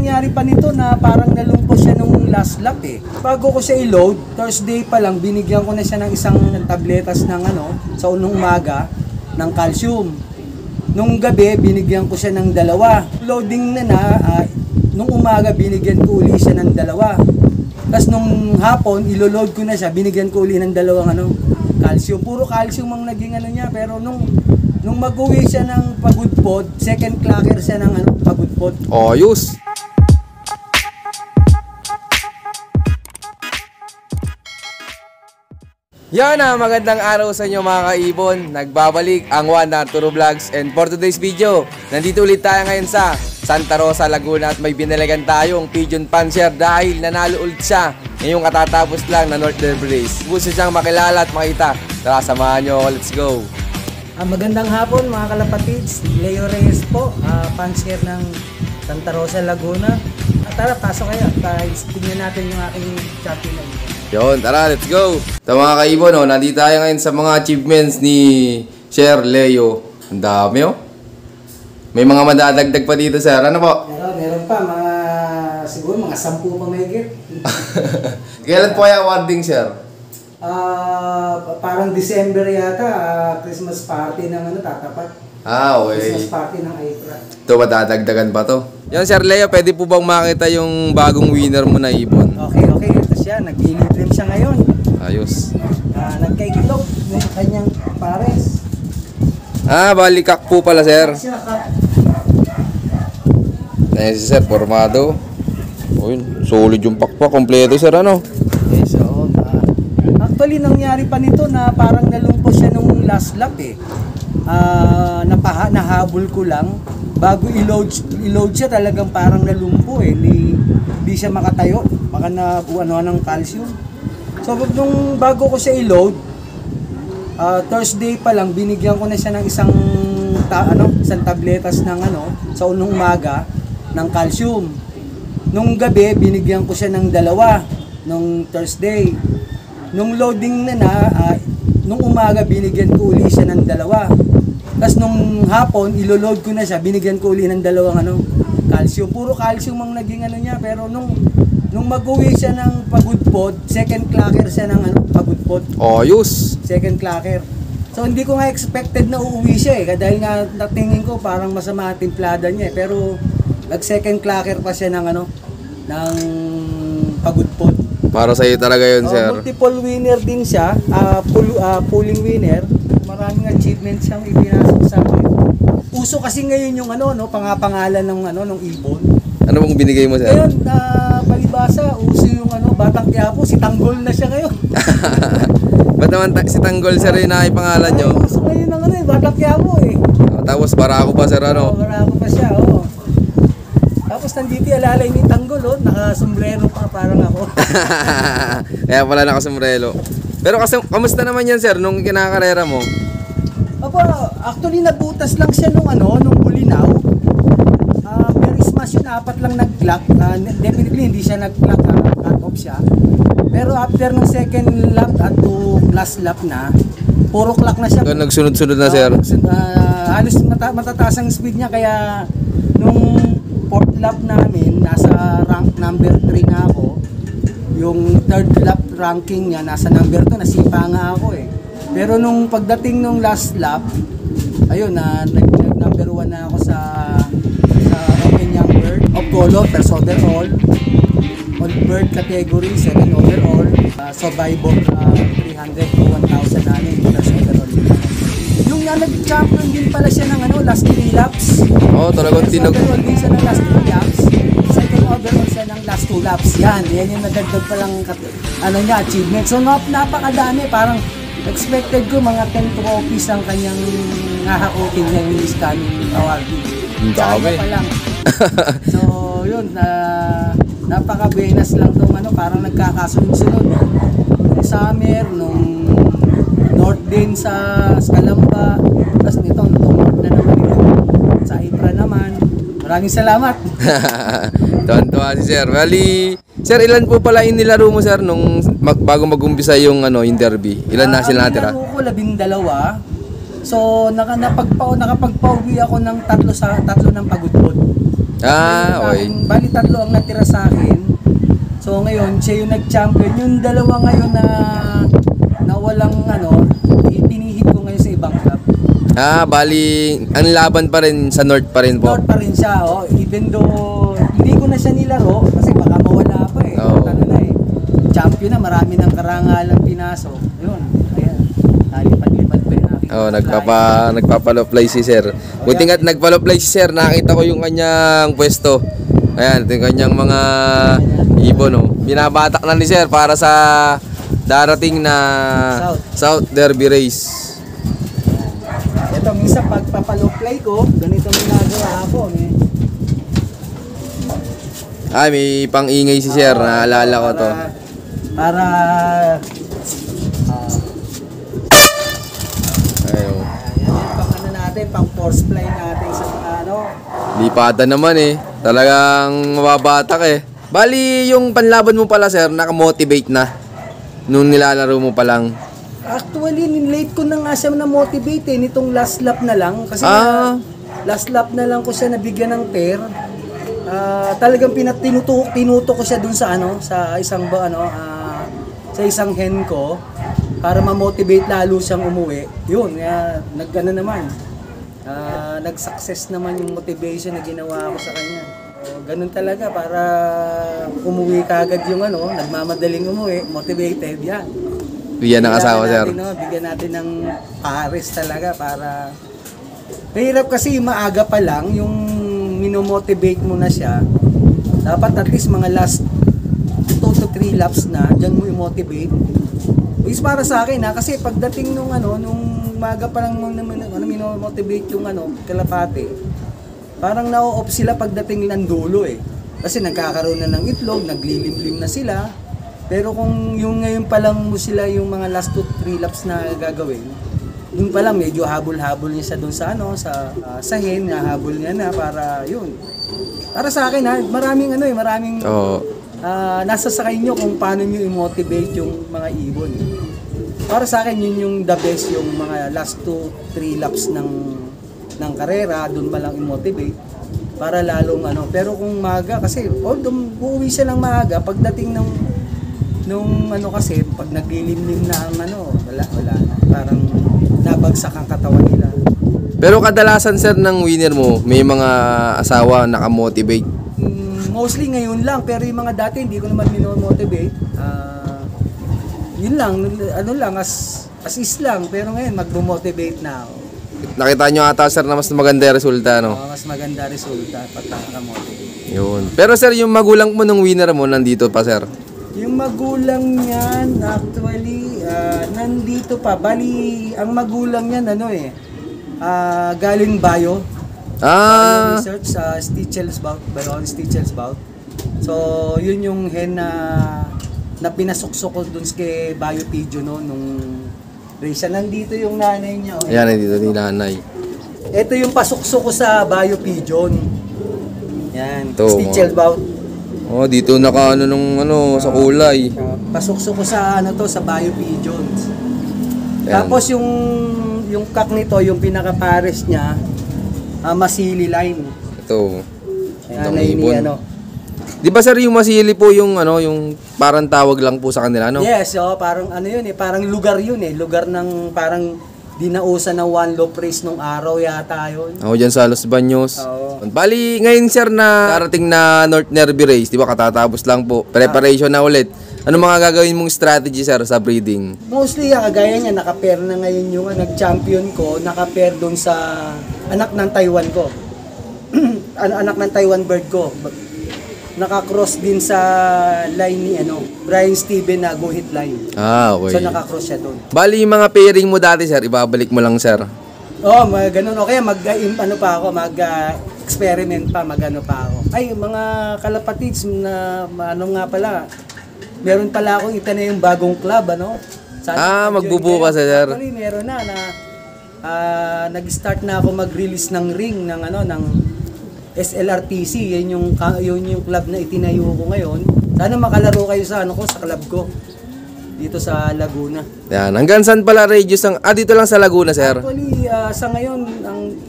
nangyari pa nito na parang nalungkot siya nung last lap eh. Bago ko siya i-load, Thursday pa lang, binigyan ko na siya ng isang tabletas ng sa unang umaga, ng calcium. Nung gabi, binigyan ko siya ng 2. Loading nung umaga, binigyan ko uli siya ng 2. Tapos nung hapon, ilo-load ko na siya, binigyan ko uli ng 2 calcium. Puro calcium ang naging niya, pero nung mag-uwi siya ng pagudpod, second clocker siya ng pagudpod. Ayos! Yan na, magandang araw sa inyo mga kaibon. Nagbabalik ang Wanda Turo Vlogs, and for today's video, nandito ulit tayo ngayon sa Santa Rosa, Laguna, at may binalagan tayong Pigeon Panzer dahil nanalo ulit siya ngayong katatapos lang na North Derby Race. Gusto siyang makilala at makita. Tara, samahan nyo ako, let's go! Magandang hapon mga kalapatids, Leo Reyes po, Panzer ng Santa Rosa, Laguna. Tara, pasok kayo at tingnan natin yung aking champion. Yun, tara, let's go! So mga kaibon, nandito tayo ngayon sa mga achievements ni Sir Leo. Ang dami, May mga madadagdag pa dito, sir. Ano po? Meron pa, siguro mga 10 pa mahigit. Kailan po kaya awarding, sir? Parang December yata, Christmas party ng tatapat. Okay. Christmas party ng April. Ito, madadagdagan pa to. Yun, Sir Leo, pwede po bang makita yung bagong winner mo na ibon? Okay. Ito siya, nag-initrim siya ngayon. Ayos. Nagkaikitlog ng kanyang pares. Balikak po pala, sir. Ayan si sir, formado. Yun, solid yung pakpak, kompleto, sir, Yes, actually, nangyari pa nito na parang nalungkot siya nung last lap eh. Nahabol ko lang. Bago i-load siya, talagang parang nalumpo eh. Hindi siya makatayo. Baka nabuano ng calcium. So, nung bago ko siya i-load, Thursday pa lang, binigyan ko na siya ng isang tabletas ng sa unang umaga ng calcium. Nung gabi, binigyan ko siya ng 2 nung Thursday. Nung loading nung umaga, binigyan ko uli siya ng 2. Tapos nung hapon, ilo-load ko na siya, binigyan ko uli ng 2 calcium. Puro calcium ang naging niya, pero nung mag-uwi siya ng pagudpod, second clocker siya ng pagudpod. Ayos! Second clocker. So hindi ko nga expected na uuwi siya dahil nga natingin ko parang masama ang timplada niya pero nag-second clocker pa siya ng pagudpod. Para sa iyo talaga yun, sir. Multiple winner din siya, pulling winner. Maraming achievements siyang ipinasok sa akin. Uso kasi ngayon yung pangapangalan ng ibon. Ano bang binigay mo, sir? Ngayon, palibasa, uso yung Batang Quiapo, si Tanggol na siya ngayon. Ba't naman si Tanggol, sir, yung naipangalan nyo? Uso ngayon ng Batang Quiapo eh. Tapos Barako pa, sir, Barako pa siya, Tapos nandito alalay ni Tanggol, naka-sombrero pa parang ako. Kaya pala naka-sombrero. Pero kasi, kamusta naman yan, sir, nung kinakarera mo? Actually nabutas lang siya nung Bulinaw. Pero smash yun, 4 lang nag-clock. Definitely hindi siya nag-clock, cut off siya. Pero after ng second lap at last lap na, puro clock na siya. Nagsunod-sunod na, sir? Halos matataas ang speed niya, kaya nung 4th lap namin, nasa rank number 3 na ako. Yung 3rd lap ranking niya, nasa number 2, nasipa nga ako eh. Pero nung pagdating nung last lap, ayun, nag-number 1 na ako sa Open Young Bird of Color, first overall. Old Bird category, 2nd overall. Survivor 300 to 1,000 namin, first overall. Yung nag-champion din pala siya ng last 3 laps. Talagang tinag... First overall din siya ng last 3 laps. Second overall siya ng last 2 laps. Yan yung nadagdag palang achievement. So napakadami, parang expected ko mga 10 trophies ang kanyang hahakutin niya yung scanning awarding. Dami. Pa lang. So yun, napaka-buenas lang itong parang nagkakasunod-sunod. Nung summer, nung north din sa Calamba, tapos nitong north na naman ito sa April naman. Maraming salamat. Tuwan-tuwa si sir. Bali, sir, ilan po pala inilaro mo, sir, nung bago mag-umpisa yung yung derby? Ilan na sila natira? Nilaro ko 12. So nakapagpauwi ako ng 3 ng pagudpod. Okay. Bali 3 ang natira sa akin. So ngayon, siya yung nag-champion. Yung dalawa ngayon na walang pinihit ko ngayon sa ibang club. Bali, ang laban pa rin sa North pa rin po. North pa rin siya, even though hindi ko na siya nilaro kasi baka mawala pa eh. Oo. Champion na, marami ng karangalang pinasok. Yun, ayan. Nalipad-lipad pa yung aking Nagpapaloplay si sir. Buti nga't nagpaloplay si sir, nakita ko yung kanyang pwesto. Ayan, ito yung kanyang mga ibon. Binabatak na ni sir para sa darating na South Derby Race. Ito, minsan pagpapaloplay ko, ganito ginagawa ako. Ay, may pang-ingay si sir, naalala ko to. Para Ayun. pang natin, pang force fly natin sa Lipatan naman talagang mababatak Bali, yung panlaban mo pala sir, nakamotivate na nung nilalaro mo pa lang. Actually, late ko na nga siya na-motivate nitong last lap na lang. Kasi last lap na lang ko siya nabigyan ng pair. Talagang tinuto ko siya dun sa sa isang hen ko para ma-motivate lalo siyang umuwi. Yun, nag-success naman yung motivation na ginawa ko sa kanya. Ganun talaga para umuwi kagad yung nagmamadaling umuwi, motivated yan. Bigyan ng asawa sir. Bigyan natin ng pares talaga para mahirap kasi maaga pa lang yung minomotivate mo na siya. Dapat at least mga last 2 to 3 laps na diyan mo i-motivate. Is para sa akin kasi pagdating nung maaga pa lang minomotivate yung kalapate. Parang na-off sila pagdating ng dulo Kasi nagkakaroon na ng itlog, naglilimlim na sila. Pero kung yung ngayon pa lang mo sila yung mga last 2-3 laps na gagawin, yung pa lang medyo habol-habol niya siya doon sa hen, habol niya na para yun. Para sa akin maraming nasa sa inyo kung paano niyo i-motivate yung mga ibon. Para sa akin yun yung the best, yung mga last 2-3 laps ng karera, doon pa lang i-motivate para lalong pero kung maaga kasi uuwi siya ng maaga pagdating nung kasi pag naglilimlim na ang wala na. Parang nabagsak ang katawan nila. Pero kadalasan sir ng winner mo, may mga asawa nakamotivate? Mostly ngayon lang, pero yung mga dati hindi ko naman minomotivate. Yun lang, assist lang, pero ngayon magmo-motivate na ako. Nakita nyo ata sir na mas maganda yung resulta, Mas maganda resulta pag nakamotivate. Yun. Pero sir, yung magulang mo ng winner mo nandito pa sir? Yung magulang niyan, actually, nandito pa. Bali, ang magulang niyan, galing Bio. Bio research sa Stichelsbout, Bayon Stichelsbout. So, yun yung hen na pinasuksok ko dun kay Bio Pigeon nung race. Nandito yung nanay niya. Ayan, nandito ni nanay. Ito yung pasuksok ko sa Bio Pigeon. Yan, Ito, Stichelsbout. Dito sa kulay. Pasuksok ko sa sa Bio Pigeons. Ayan. Tapos yung kak nito, yung pinaka-pares niya, Masili line. Ito. Itong ibon. Di ba sir yung Masili po yung yung parang tawag lang po sa kanila Yes, parang yun parang lugar yun lugar ng parang dinausan na one low race nung araw yata yun. Dyan sa Los Baños. Oo. Bali, ngayon sir na darating na North Derby Race, di ba katatapos lang po. Preparation na ulit. Ano mga gagawin mong strategy sir sa breeding? Mostly, kagaya niya, naka-pair na ngayon yung nag-champion ko, naka-pair doon sa anak ng Taiwan ko. Anak ng Taiwan bird ko. Naka-cross din sa line ni Brian Steven na go hit line. Okay. So naka-cross siya doon. Bali, yung mga pairing mo dati sir, ibabalik mo lang sir. Ganun. O kaya mag-experiment pa, pa ako. Ay, mga kalapatids na nga pala, meron pala akong yung bagong club, magbubukas sir. Actually, meron na nag-start na ako mag-release ng ring ng SLRTC. Yan yung club na itinayo ko ngayon. Sana makalaro kayo sa sa club ko dito sa Laguna. Yan, hanggang saan pala radius dito lang sa Laguna sir? Actually, sa ngayon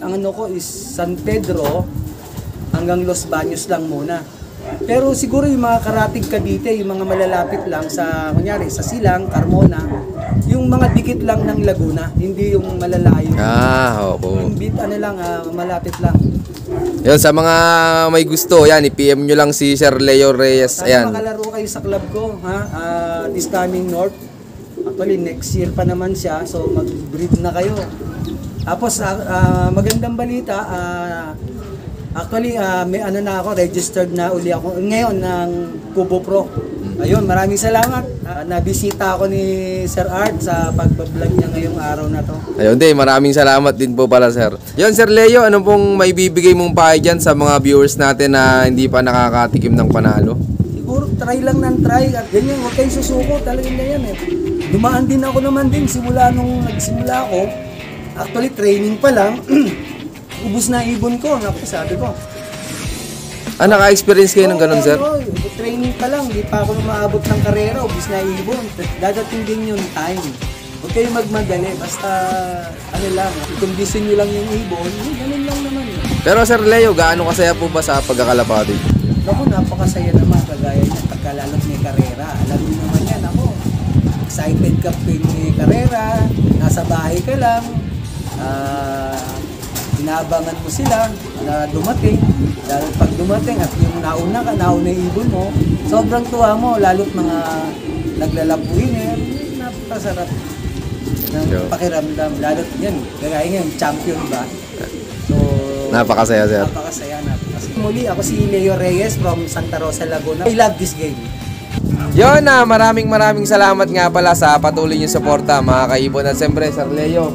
ang ko is San Pedro, hanggang Los Baños lang muna. Pero siguro yung mga karatig Cavite, yung mga malalapit lang sa, kunyari, sa Silang, Carmona, yung mga dikit lang ng Laguna, hindi yung malalayo. Opo. Yung bit, lang, malapit lang. Yun, sa mga may gusto, yan, i-PM nyo lang si Sir Leo Reyes. Sana Ayan. makalaro kayo sa club ko, ha? This coming North. Actually, next year pa naman siya, so mag-breed na kayo. Tapos, magandang balita, actually, may na ako, registered na uli ako ngayon ng Kubo Pro. Ayun, maraming salamat. Nabisita ako ni Sir Art sa pagbablog niya ngayong araw na to. Ayun din, maraming salamat din po pala, Sir. Yun, Sir Leo, ano pong maibibigay mong pahay dyan sa mga viewers natin na hindi pa nakakatikim ng panalo? Siguro, try lang ng try. At ganyan, huwag kayong susuko. Talagang ganyan eh. Dumaan din ako naman din simula nung nagsimula ako. Actually, training pa lang. Ubus na ibon ko. Naku, sabi ko. Naka-experience kayo ng ganun, Sir? Oo, training pa lang. Di pa ako maabot ng karera. Ubus na ibon. Dadating din yung time. Huwag kayo magmadali. Basta, lang, i-condition nyo lang yung ibon. Ganun lang naman. Pero Sir Leo, gaano kasaya po ba sa pagkakalapati? Ako, napakasaya naman. Kagaya niya, pagkalalot may karera. Alam niyo naman yan, ako. Excited ka pa may karera. Nasa bahay ka lang. Inaabangan mo sila na dumating. Dahil pag dumating at yung nauna yung ibon mo, sobrang tuwa mo, lalo't mga naglalapuin napakasarap ng pakiramdam. Lalo't yan, kagaya ngayon, champion ba? So, napakasaya, Sir. Napakasaya. Muli, ako si Leo Reyes from Santa Rosa, Laguna. I love this game. Yun na, maraming salamat nga pala sa patuloy niyong suporta mga kaibon. At siyempre, Sir Leo,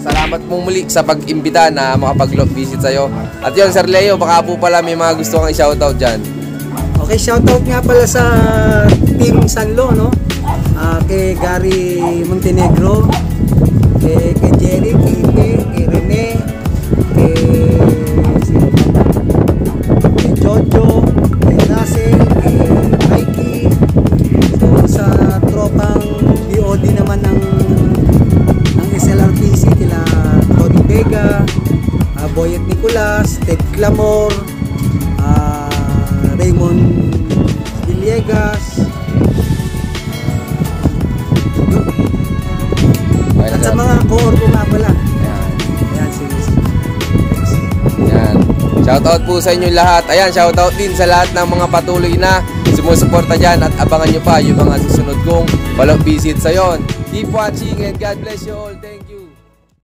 salamat pong muli sa pag-imbita na makapag-lot visit sa'yo. At yun, Sir Leo, baka po pala may mga gusto kang i-shoutout dyan. Okay, shoutout nga pala sa Team Sanlo, no? Kay Gary Montenegro, kay Jerry, kay Rene, kay Jojo, kay Russell, kay Mikey. Sa tropang DOD naman ng SLRPC, kila Tony Vega, Boyet Nicolas, Ted Clamor, Raymond Villegas, at sa mga core ko nga pala. Ayan, Ayan. Shoutout po sa inyo lahat. Ayan, shoutout din sa lahat ng mga patuloy na sumusuporta dyan at abangan nyo pa yung mga susunod kong follow visit sa yon. Keep watching and God bless you all.